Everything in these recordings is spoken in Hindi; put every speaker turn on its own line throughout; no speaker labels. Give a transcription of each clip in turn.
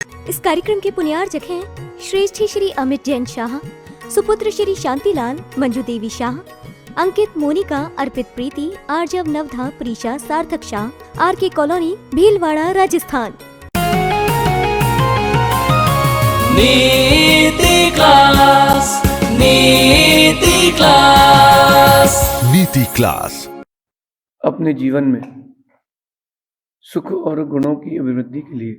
इस कार्यक्रम के पुण्यार्जक हैं श्रेष्ठी श्री अमित जैन शाह, सुपुत्र श्री शांतिलाल, मंजू देवी शाह, अंकित, मोनिका, अर्पित, प्रीति, आर्जव, नवधा, प्रीशा, सार्थक शाह, RK कॉलोनी, भीलवाड़ा, राजस्थान।
नीति क्लास, नीति क्लास,
नीति क्लास।
अपने जीवन में सुख और गुणों की अभिवृद्धि के लिए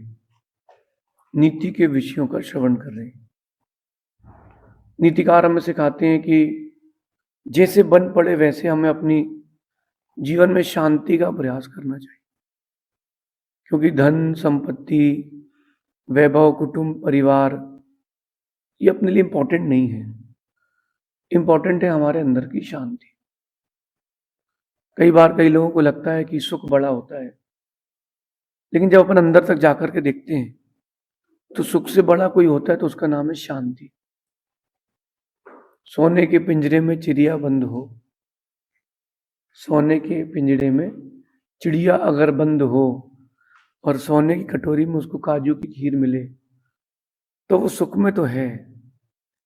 नीति के विषयों का श्रवण कर रहे हैं। नीतिकार हमें सिखाते हैं कि जैसे बन पड़े वैसे हमें अपनी जीवन में शांति का प्रयास करना चाहिए, क्योंकि धन, संपत्ति, वैभव, कुटुंब, परिवार ये अपने लिए इंपॉर्टेंट नहीं है। इंपॉर्टेंट है हमारे अंदर की शांति। कई बार कई लोगों को लगता है कि सुख बड़ा होता है, लेकिन जब अपन अंदर तक जाकर के देखते हैं तो सुख से बड़ा कोई होता है तो उसका नाम है शांति। सोने के पिंजरे में चिड़िया बंद हो, सोने के पिंजरे में चिड़िया अगर बंद हो और सोने की कटोरी में उसको काजू की खीर मिले तो वो सुख में तो है,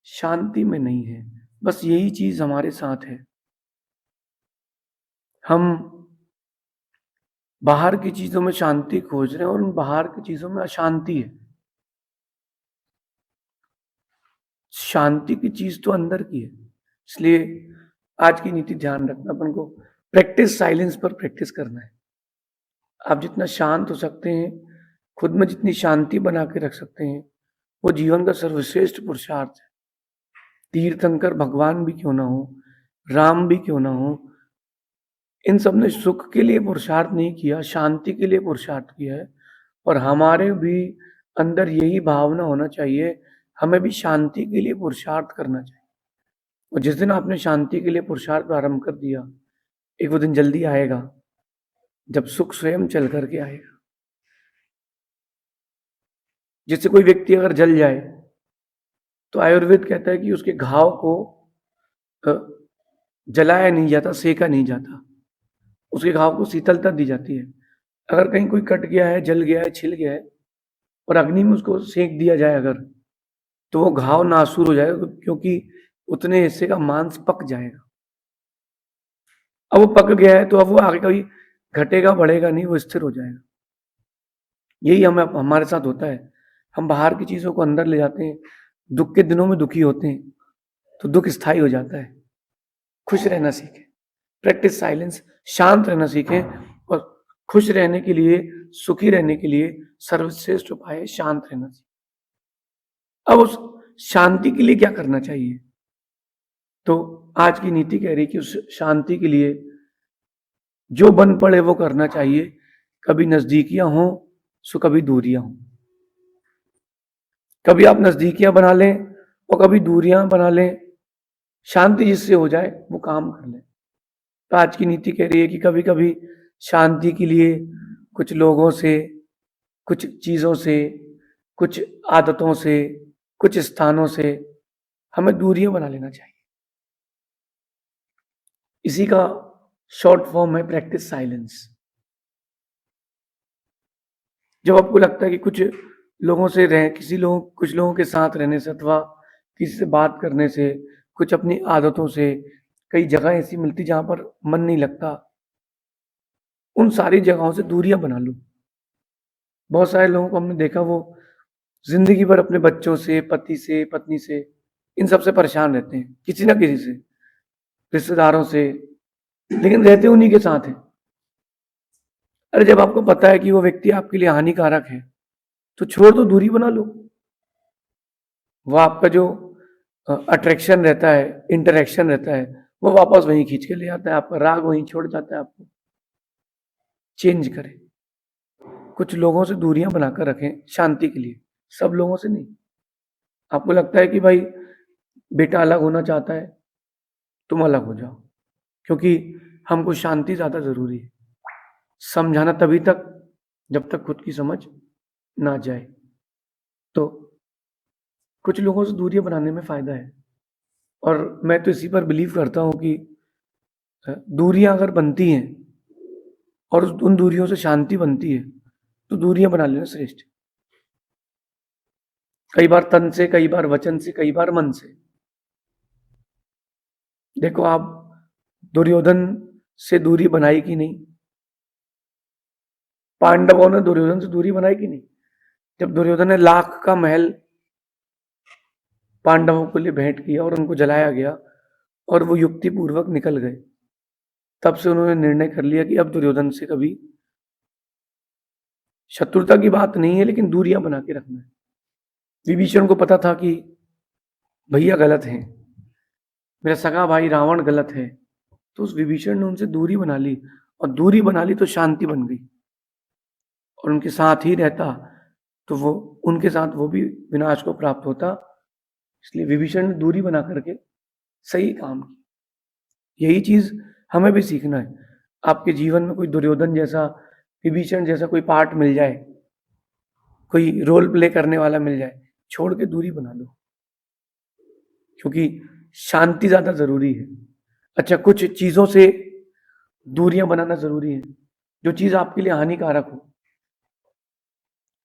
शांति में नहीं है। बस यही चीज हमारे साथ है। हम बाहर की चीजों में शांति खोज रहे हैं और उन बाहर की चीजों में अशांति है। शांति की चीज तो अंदर की है। इसलिए आज की नीति ध्यान रखना, अपन को प्रैक्टिस साइलेंस पर प्रैक्टिस करना है। आप जितना शांत हो सकते हैं, खुद में जितनी शांति बना के रख सकते हैं, वो जीवन का सर्वश्रेष्ठ पुरुषार्थ है। तीर्थंकर भगवान भी क्यों ना हो, राम भी क्यों ना हो, इन सब ने सुख के लिए पुरुषार्थ नहीं किया, शांति के लिए पुरुषार्थ किया है। और हमारे भी अंदर यही भावना होना चाहिए, हमें भी शांति के लिए पुरुषार्थ करना चाहिए। और जिस दिन आपने शांति के लिए पुरुषार्थ प्रारंभ कर दिया, एक वो दिन जल्दी आएगा जब सुख स्वयं चल करके आएगा। जिससे कोई व्यक्ति अगर जल जाए तो आयुर्वेद कहता है कि उसके घाव को जलाया नहीं जाता, सेका नहीं जाता, उसके घाव को शीतलता दी जाती है। अगर कहीं कोई कट गया है, जल गया है, छिल गया है और अग्नि में उसको सेक दिया जाए अगर, तो वो घाव नासूर हो जाएगा, क्योंकि उतने हिस्से का मांस पक जाएगा। अब वो पक गया है तो अब वो आगे कभी घटेगा बढ़ेगा नहीं, वो स्थिर हो जाएगा। यही हमारे साथ होता है। हम बाहर की चीजों को अंदर ले जाते हैं, दुख के दिनों में दुखी होते हैं तो दुख स्थायी हो जाता है। खुश रहना सीखें, प्रैक्टिस साइलेंस, शांत रहना सीखें। और खुश रहने के लिए, सुखी रहने के लिए सर्वश्रेष्ठ उपाय है शांत रहना सीखें। अब उस शांति के लिए क्या करना चाहिए? तो आज की नीति कह रही कि उस शांति के लिए जो बन पड़े वो करना चाहिए। कभी नजदीकियां हो सो कभी दूरियां हो। कभी आप नजदीकियां बना लें और कभी दूरियां बना लें। शांति जिससे हो जाए वो काम कर लें। तो आज की नीति कह रही है कि कभी कभी शांति के लिए कुछ लोगों से, कुछ चीजों से, कुछ आदतों से, कुछ स्थानों से हमें दूरियां बना लेना चाहिए। इसी का शॉर्ट फॉर्म है प्रैक्टिस साइलेंस। जब आपको लगता है कि कुछ लोगों से कुछ लोगों के साथ रहने से अथवा किसी से बात करने से, कुछ अपनी आदतों से, कई जगह ऐसी मिलती जहां पर मन नहीं लगता, उन सारी जगहों से दूरियां बना लो। बहुत सारे लोगों को हमने देखा, वो जिंदगी भर अपने बच्चों से, पति से, पत्नी से, इन सब से परेशान रहते हैं, किसी ना किसी से, रिश्तेदारों से, लेकिन रहते उन्हीं के साथ हैं। अरे जब आपको पता है कि वो व्यक्ति आपके लिए हानिकारक है तो छोड़ दो, दूरी बना लो। वो आपका जो अट्रैक्शन रहता है, इंटरेक्शन रहता है, वो वापस वहीं खींच के ले आता है, आपका राग वहीं छोड़ जाता है आपको। चेंज करें, कुछ लोगों से दूरियां बनाकर रखें शांति के लिए, सब लोगों से नहीं। आपको लगता है कि भाई बेटा अलग होना चाहता है, तुम अलग हो जाओ, क्योंकि हमको शांति ज्यादा जरूरी है। समझाना तभी तक जब तक खुद की समझ ना जाए। तो कुछ लोगों से दूरियां बनाने में फायदा है। और मैं तो इसी पर बिलीव करता हूं कि दूरियां अगर बनती हैं और उन दूरियों से शांति बनती है तो दूरियां बना लेना श्रेष्ठ। कई बार तन से, कई बार वचन से, कई बार मन से। देखो आप दुर्योधन से दूरी बनाई कि नहीं? पांडवों ने दुर्योधन से दूरी बनाई कि नहीं? जब दुर्योधन ने लाख का महल पांडवों के लिए भेंट किया और उनको जलाया गया और वो युक्ति पूर्वक निकल गए, तब से उन्होंने निर्णय कर लिया कि अब दुर्योधन से कभी शत्रुता की बात नहीं है, लेकिन दूरियां बना के रखना है। विभीषण को पता था कि भैया गलत हैं, मेरा सगा भाई रावण गलत है, तो उस विभीषण ने उनसे दूरी बना ली, और दूरी बना ली तो शांति बन गई, और उनके साथ ही रहता तो वो उनके साथ वो भी विनाश को प्राप्त होता। इसलिए विभीषण ने दूरी बना करके सही काम किया। यही चीज हमें भी सीखना है। आपके जीवन में कोई दुर्योधन जैसा, विभीषण जैसा कोई पार्ट मिल जाए, कोई रोल प्ले करने वाला मिल जाए, छोड़ के दूरी बना लो, क्योंकि शांति ज्यादा जरूरी है। अच्छा, कुछ चीजों से दूरियां बनाना जरूरी है, जो चीज आपके लिए हानिकारक हो।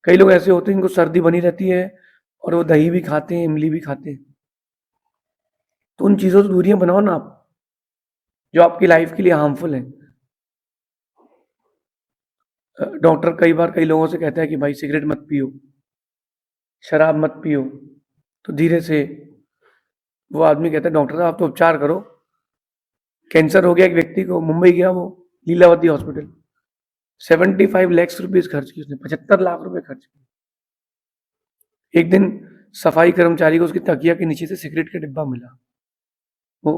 कई लोग ऐसे होते हैं जिनको सर्दी बनी रहती है और वो दही भी खाते हैं, इमली भी खाते हैं, तो उन चीजों से दूरियां बनाओ ना आप, जो आपकी लाइफ के लिए हार्मफुल है। डॉक्टर कई बार कई लोगों से कहता है कि भाई सिगरेट मत पियो, शराब मत पियो, तो धीरे से वो आदमी कहता है डॉक्टर साहब आप तो उपचार करो। कैंसर हो गया एक व्यक्ति को, मुंबई गया वो, लीलावती हॉस्पिटल, 75 लाख रुपीज खर्च की उसने, 75 लाख रुपए खर्च किए। एक दिन सफाई कर्मचारी को उसकी तकिया के नीचे से सिगरेट का डिब्बा मिला। वो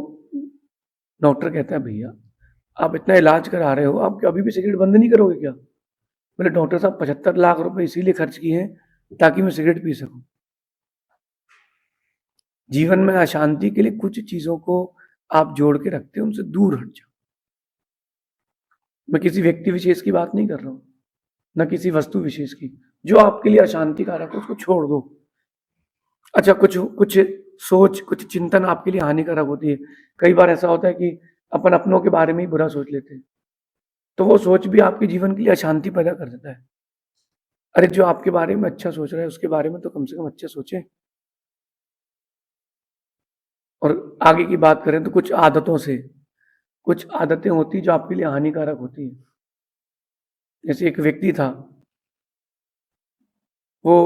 डॉक्टर कहता है भैया आप इतना इलाज करा रहे हो, आप अभी भी सिगरेट बंद नहीं करोगे क्या? बोले डॉक्टर साहब 75 लाख रुपए इसीलिए खर्च किए हैं ताकि मैं सिगरेट पी सकूं। जीवन में अशांति के लिए कुछ चीजों को आप जोड़ के रखते हो, उनसे दूर हट जाओ। मैं किसी व्यक्ति विशेष की बात नहीं कर रहा हूं, न किसी वस्तु विशेष की। जो आपके लिए अशांति कारक है उसको छोड़ दो। अच्छा, कुछ कुछ सोच, कुछ चिंतन आपके लिए हानिकारक होती है। कई बार ऐसा होता है कि अपन अपनों के बारे में ही बुरा सोच लेते हैं, तो वो सोच भी आपके जीवन के लिए अशांति पैदा कर देता है। अरे जो आपके बारे में अच्छा सोच रहा है उसके बारे में तो कम से कम अच्छा सोचें। और आगे की बात करें तो कुछ आदतों से, कुछ आदतें होती जो आपके लिए हानिकारक होती हैं। जैसे एक व्यक्ति था, वो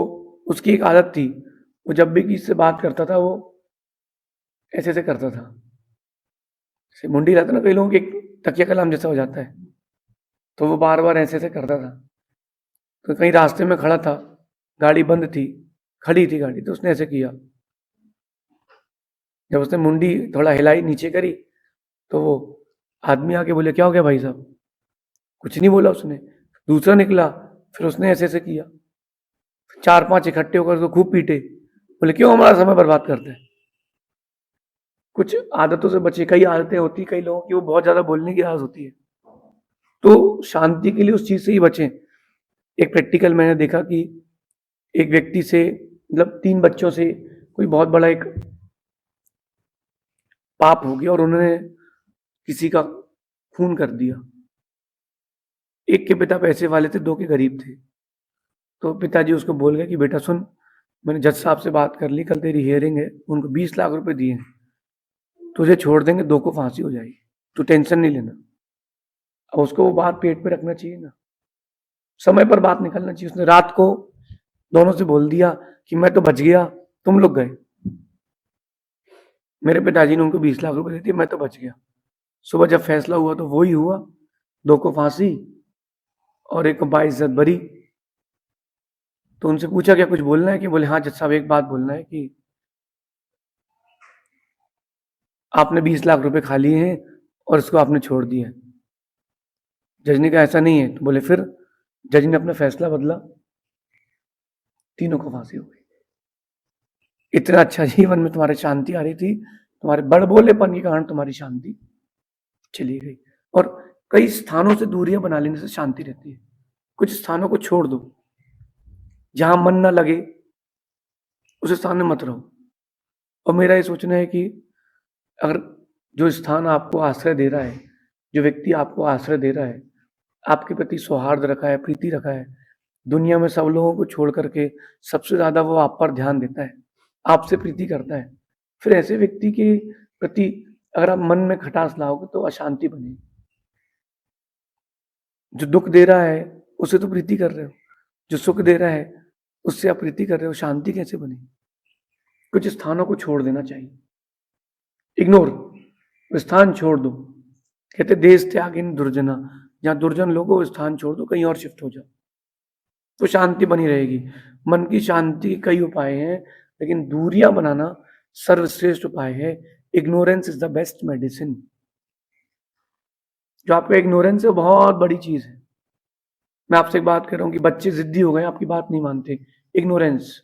उसकी एक आदत थी, वो जब भी किसी से बात करता था वो ऐसे ऐसे करता था। जैसे मुंडी रहता ना कई लोगों की, एक तकिया कलाम जैसा हो जाता है, तो वो बार बार ऐसे ऐसे करता था। तो कहीं रास्ते में खड़ा था, गाड़ी बंद थी, खड़ी थी गाड़ी, तो उसने ऐसे किया। जब उसने मुंडी थोड़ा हिलाई, नीचे करी, तो वो आदमी आके बोले क्या हो गया भाई साहब? कुछ नहीं बोला उसने। दूसरा निकला, फिर उसने ऐसे ऐसे किया। 4-5 इकट्ठे होकर उसको खूब पीटे, बोले क्यों हमारा समय बर्बाद करते हैं? कुछ आदतों से बचे। कई आदतें होती कई लोगों की, वो बहुत ज्यादा बोलने की आदत होती है, तो शांति के लिए उस चीज से ही बचें। एक प्रैक्टिकल मैंने देखा कि एक व्यक्ति से, मतलब 3 बच्चों से कोई बहुत बड़ा एक पाप हो गया और उन्होंने किसी का खून कर दिया। एक के पिता पैसे वाले थे, 2 के गरीब थे। तो पिताजी उसको बोल गए कि बेटा सुन, मैंने जज साहब से बात कर ली, कल तेरी हियरिंग है, उनको 20 लाख रुपए दिए हैं, तुझे छोड़ देंगे, 2 को फांसी हो जाएगी, तू टेंशन नहीं लेना। अब उसको वो बात पेट पे रखना चाहिए ना, समय पर बात निकलना चाहिए। उसने रात को दोनों से बोल दिया कि मैं तो बच गया, तुम लोग गए। मेरे पिताजी ने उनको 20 लाख रुपए दे दिए, मैं तो बच गया। सुबह जब फैसला हुआ तो वही हुआ, 2 को फांसी और एक को 22 बरी। तो उनसे पूछा क्या कुछ बोलना है? कि बोले हाँ जज साहब एक बात बोलना है कि आपने 20 लाख रुपए खा लिए हैं और इसको आपने छोड़ दिया है। जज ने कहा ऐसा नहीं है। तो बोले फिर? जज ने अपना फैसला बदला, तीनों को फांसी हो गई। इतना अच्छा जीवन में तुम्हारी शांति आ रही थी, तुम्हारे बड़बोलेपन के कारण तुम्हारी शांति चली गई। और कई स्थानों से दूरियां बना लेने से शांति रहती है। कुछ स्थानों को छोड़ दो, जहां मन ना लगे उस स्थान में मत रहो। और मेरा ये सोचना है कि अगर जो स्थान आपको आश्रय दे रहा है, जो व्यक्ति आपको आश्रय दे रहा है, आपके प्रति सौहार्द रखा है, प्रीति रखा है, दुनिया में सब लोगों को छोड़ करके सबसे ज्यादा वो आप पर ध्यान देता है, आपसे प्रीति करता है, फिर ऐसे व्यक्ति के प्रति अगर आप मन में खटास लाओगे तो अशांति बनेगी। जो दुख दे रहा है उसे तो प्रीति कर रहे हो, जो सुख दे रहा है उससे आप प्रीति कर रहे हो, शांति कैसे बनेगी? कुछ स्थानों को छोड़ देना चाहिए, इग्नोर, स्थान छोड़ दो। कहते देश त्यागिन दुर्जना, जहां दुर्जन लोगों को स्थान छोड़ दो, कहीं और शिफ्ट हो जाओ तो शांति बनी रहेगी। मन की शांति के कई उपाय हैं, लेकिन दूरियां बनाना सर्वश्रेष्ठ उपाय है। Ignorance is the best medicine. जो आपका इग्नोरेंस है बहुत बड़ी चीज है। मैं आपसे एक बात कर रहा हूँ कि बच्चे जिद्दी हो गए, आपकी बात नहीं मानते, इग्नोरेंस।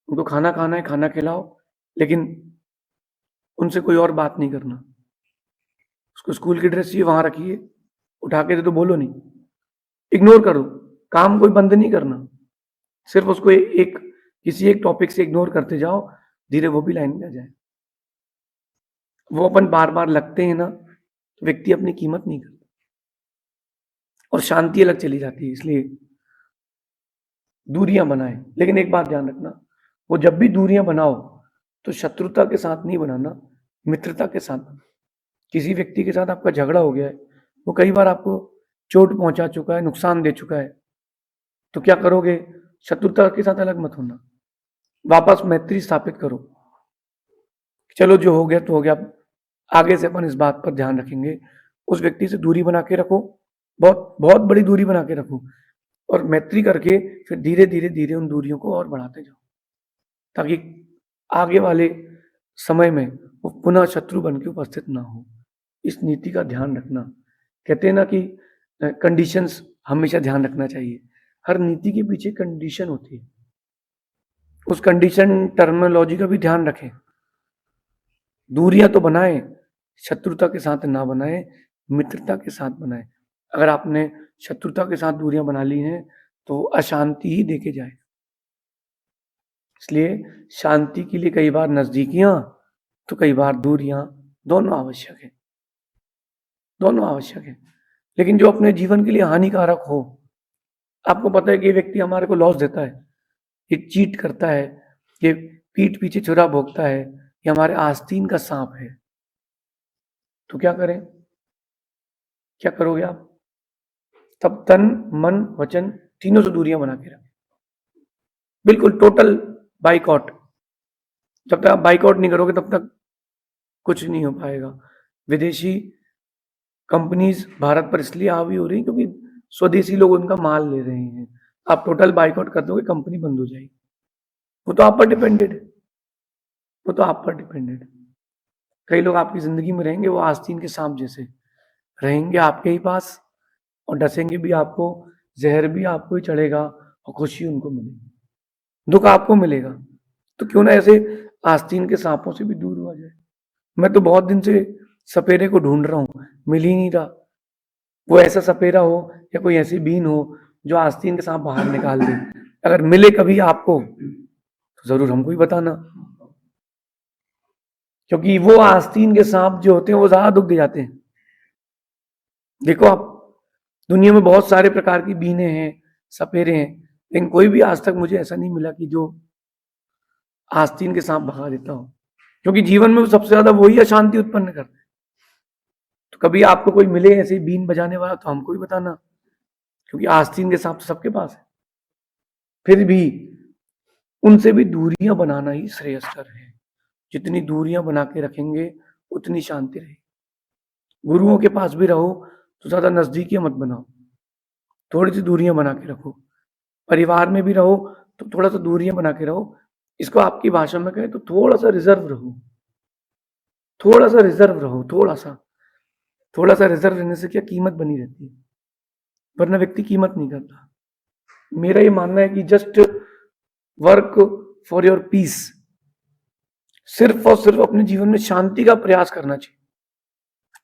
उनको खाना खाना है, खाना खिलाओ, लेकिन उनसे कोई और बात नहीं करना। उसको स्कूल की ड्रेस चाहिए, वहां रखिए, उठा के दे तो बोलो नहीं, इग्नोर करो। काम कोई बंद नहीं करना, सिर्फ उसको एक किसी एक टॉपिक से इग्नोर करते जाओ, धीरे वो भी लाइन में आ जाए। वो अपन बार बार लगते हैं ना, तो व्यक्ति अपनी कीमत नहीं करता और शांति अलग चली जाती है। इसलिए दूरियां बनाए, लेकिन एक बात ध्यान रखना, वो जब भी दूरियां बनाओ तो शत्रुता के साथ नहीं बनाना, मित्रता के साथ बनाना। किसी व्यक्ति के साथ आपका झगड़ा हो गया है, वो कई बार आपको चोट पहुंचा चुका है, नुकसान दे चुका है, तो क्या करोगे? शत्रुता के साथ अलग मत होना, वापस मैत्री स्थापित करो। चलो जो हो गया तो हो गया, आगे से अपन इस बात पर ध्यान रखेंगे। उस व्यक्ति से दूरी बना के रखो, बहुत बहुत बड़ी दूरी बना के रखो, और मैत्री करके फिर धीरे धीरे धीरे उन दूरियों को और बढ़ाते जाओ, ताकि आगे वाले समय में वो पुनः शत्रु बन के उपस्थित ना हो। इस नीति का ध्यान रखना। कहते हैं ना कि कंडीशंस हमेशा ध्यान रखना चाहिए। हर नीति के पीछे कंडीशन होती है, उस कंडीशन टर्मिनोलॉजी का भी ध्यान रखें। दूरियां तो बनाएं, शत्रुता के साथ ना बनाएं, मित्रता के साथ बनाएं। अगर आपने शत्रुता के साथ दूरियां बना ली हैं तो अशांति ही देके जाए। इसलिए शांति के लिए कई बार नजदीकियां तो कई बार दूरियां, दोनों आवश्यक है, दोनों आवश्यक है। लेकिन जो अपने जीवन के लिए हानिकारक हो, आपको पता है कि ये व्यक्ति हमारे को लॉस देता है, ये चीट करता है, ये पीठ पीछे छुरा भोगता है, ये हमारे आस्तीन का सांप है, तो क्या करें? क्या करोगे आप? तब तन मन वचन तीनों से दूरियां बना के रखें, बिल्कुल टोटल बाइकआउट। जब तक आप बाइकआउट नहीं करोगे तब तक कुछ नहीं हो पाएगा। विदेशी कंपनीज भारत पर इसलिए हावी हो रही क्योंकि स्वदेशी लोग उनका माल ले रहे हैं। आप टोटल बाइकआउट कर दोगे, कंपनी बंद हो जाएगी। वो तो आप पर डिपेंडेड है, वो तो आप पर डिपेंडेड है। कई लोग आपकी जिंदगी में रहेंगे, वो आस्तीन के सांप जैसे रहेंगे आपके ही पास, और डसेंगे भी आपको, जहर भी आपको ही चढ़ेगा और खुशी उनको मिलेगी, दुख आपको मिलेगा। तो क्यों ना ऐसे आस्तीन के सांपों से भी दूर हुआ जाए। मैं तो बहुत दिन से सपेरे को ढूंढ रहा हूं, मिल ही नहीं रहा। वो ऐसा सपेरा हो या कोई ऐसी बीन हो जो आस्तीन के सांप बाहर निकाल दे। अगर मिले कभी आपको तो जरूर हमको ही बताना, क्योंकि वो आस्तीन के सांप जो होते हैं वो ज्यादा दुख दे जाते हैं। देखो आप, दुनिया में बहुत सारे प्रकार की बीने हैं, सपेरे हैं, लेकिन कोई भी आज तक मुझे ऐसा नहीं मिला कि जो आस्तीन के सांप भगा देता हो, क्योंकि जीवन में सबसे ज्यादा वही अशांति उत्पन्न करते हैं। तो कभी आपको कोई मिले ऐसे बीन बजाने वाला तो हमको ही बताना, क्योंकि आस्तीन के सांप तो सबके पास है। फिर भी उनसे भी दूरियां बनाना ही श्रेयस्कर है। जितनी दूरियां बना के रखेंगे उतनी शांति रहेगी। गुरुओं के पास भी रहो तो ज्यादा नजदीकियां मत बनाओ, थोड़ी सी दूरियां बना के रखो। परिवार में भी रहो तो थोड़ा सा दूरियां बना के रहो। इसको आपकी भाषा में कहें तो थोड़ा सा रिजर्व रहो, थोड़ा सा रिजर्व रहो, थोड़ा सा रिजर्व रहने से क्या कीमत बनी रहती है, वरना व्यक्ति कीमत नहीं करता। मेरा ये मानना है कि just work for your peace, सिर्फ और सिर्फ अपने जीवन में शांति का प्रयास करना चाहिए,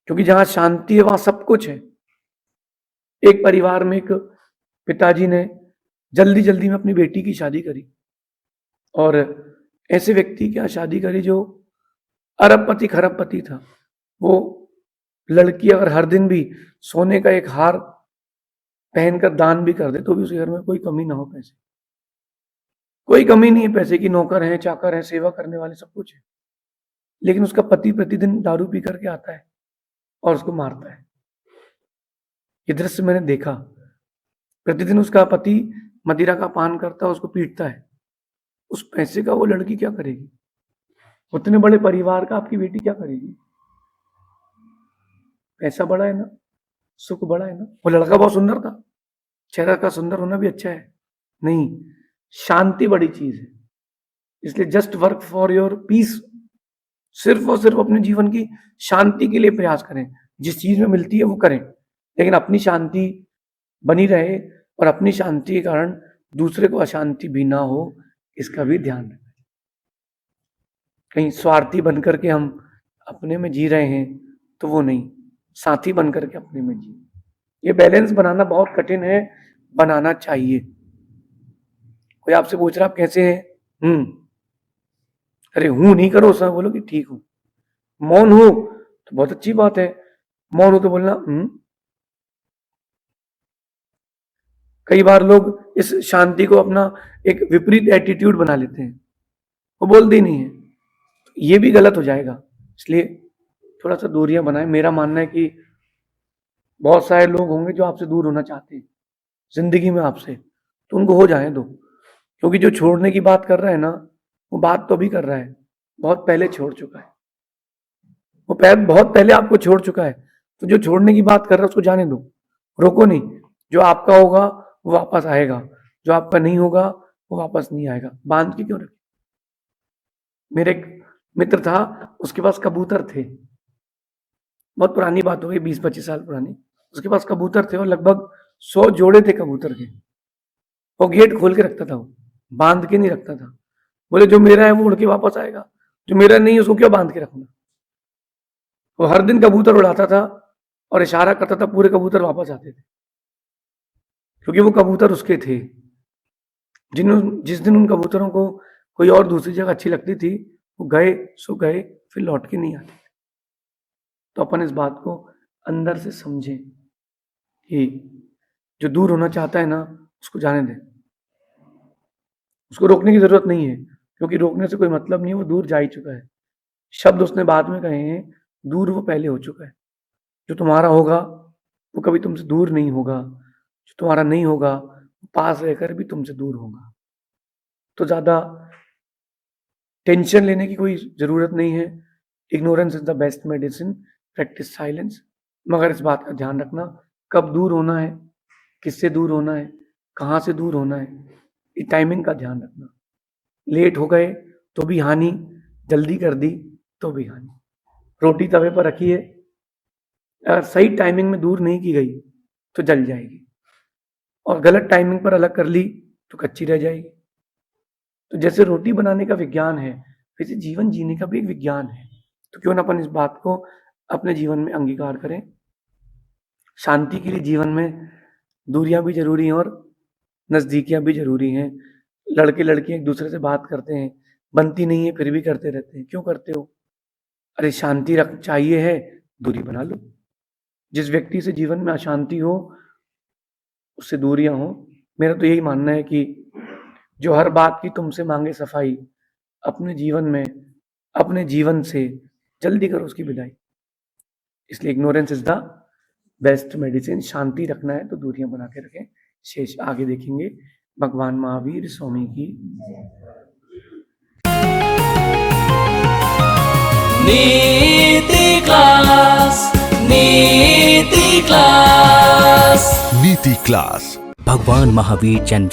क्योंकि जहां शांति है वहां सब कुछ है। एक परिवार में एक पिताजी ने जल्दी जल्दी में अपनी बेटी की शादी करी, और ऐसे व्यक्ति की शादी करी जो अरबपति खरबपति था। वो लड़की अगर हर दिन भी सोने का एक हार पहनकर दान भी कर दे तो भी उस घर में कोई कमी ना हो पैसे, कोई कमी नहीं है पैसे की, नौकर हैं, चाकर हैं, सेवा करने वाले सब कुछ है, लेकिन उसका पति प्रतिदिन दारू पी करके आता है और उसको मारता है। ये दृश्य मैंने देखा। प्रतिदिन उसका पति मदिरा का पान करता है, उसको पीटता है। उस पैसे का वो लड़की क्या करेगी? उतने बड़े परिवार का आपकी बेटी क्या करेगी? पैसा बड़ा है ना, सुख बड़ा है ना। वो लड़का बहुत सुंदर था, चेहरा का सुंदर होना भी अच्छा है, नहीं, शांति बड़ी चीज है। इसलिए just work for your peace, सिर्फ और सिर्फ अपने जीवन की शांति के लिए प्रयास करें। जिस चीज में मिलती है वो करें, लेकिन अपनी शांति बनी रहे और अपनी शांति के कारण दूसरे को अशांति भी ना हो, इसका भी ध्यान रखें। कहीं स्वार्थी बनकर के हम अपने में जी रहे हैं तो वो नहीं, साथी बनकर के अपने में जी। ये बैलेंस बनाना बहुत कठिन है, बनाना चाहिए। कोई आपसे पूछ रहा आप कैसे हैं? अरे हूं नहीं करो, सब बोलो कि ठीक हूं। मौन हो तो बहुत अच्छी बात है, मौन हो तो बोलना कई बार लोग इस शांति को अपना एक विपरीत एटीट्यूड बना लेते हैं, वो बोलते ही नहीं है, ये भी गलत हो जाएगा। इसलिए थोड़ा सा दूरियां बनाएं। मेरा मानना है कि बहुत सारे लोग होंगे जो आपसे दूर होना चाहते हैं जिंदगी में आपसे, तो उनको हो जाने दो, क्योंकि जो छोड़ने की बात कर रहा है ना, वो बात तो अभी कर रहा है, बहुत पहले छोड़ चुका है, वो बहुत पहले आपको छोड़ चुका है। तो जो छोड़ने की बात कर रहा है उसको जाने दो, रोको नहीं। जो आपका होगा वो वापस आएगा, जो आपका नहीं होगा वो वापस नहीं आएगा। बांध के क्यों रखे? मेरे एक मित्र था, उसके पास कबूतर थे, बहुत पुरानी बात हो गई, 20-25 साल पुरानी। उसके पास कबूतर थे और लगभग 100 जोड़े थे कबूतर के। वो गेट खोल के रखता था, वो बांध के नहीं रखता था। बोले जो मेरा है वो उड़ के वापस आएगा, जो मेरा नहीं है उसको क्यों बांध के रखना। वो हर दिन कबूतर उड़ाता था और इशारा करता था, पूरे कबूतर वापस आते थे, क्योंकि वो कबूतर उसके थे। जिस दिन उन कबूतरों को कोई और दूसरी जगह अच्छी लगती थी, वो गए सो गए, फिर लौट के नहीं आते। तो अपन इस बात को अंदर से समझें कि जो दूर होना चाहता है ना, उसको जाने दें, उसको रोकने की जरूरत नहीं है, क्योंकि रोकने से कोई मतलब नहीं है, वो दूर जा ही चुका है। शब्द उसने बाद में कहे हैं, दूर वो पहले हो चुका है। जो तुम्हारा होगा वो कभी तुमसे दूर नहीं होगा, जो तुम्हारा नहीं होगा पास रहकर भी तुमसे दूर होगा। तो ज्यादा टेंशन लेने की कोई जरूरत नहीं है। Ignorance is the best medicine, practice silence. मगर इस बात का ध्यान रखना, कब दूर होना है, किससे दूर होना है, कहाँ से दूर होना है, ये टाइमिंग का ध्यान रखना। लेट हो गए तो भी हानि, जल्दी कर दी तो भी हानि। रोटी तवे पर रखी है, अगर सही टाइमिंग में दूर नहीं की गई तो जल जाएगी, और गलत टाइमिंग पर अलग कर ली तो कच्ची रह जाएगी। तो जैसे रोटी बनाने का विज्ञान है, वैसे जीवन जीने का भी एक विज्ञान है। तो क्यों ना अपन इस बात को अपने जीवन में अंगीकार करें। शांति के लिए जीवन में दूरियां भी जरूरी हैं और नजदीकियां भी जरूरी हैं। लड़के लड़कियां एक दूसरे से बात करते हैं, बनती नहीं है फिर भी करते रहते हैं। क्यों करते हो? अरे शांति रख चाहिए है, दूरी बना लो। जिस व्यक्ति से जीवन में अशांति हो उससे दूरियां हो। मेरा तो यही मानना है कि जो हर बात की तुमसे मांगे सफाई, अपने जीवन में अपने जीवन से जल्दी करो उसकी विदाई। इसलिए ignorance is the best medicine. शांति रखना है तो दूरियां बना के रखें। शेष आगे देखेंगे। भगवान महावीर स्वामी की
नीति क्लास, नीति क्लास,
नीति क्लास। भगवान महावीर जन्म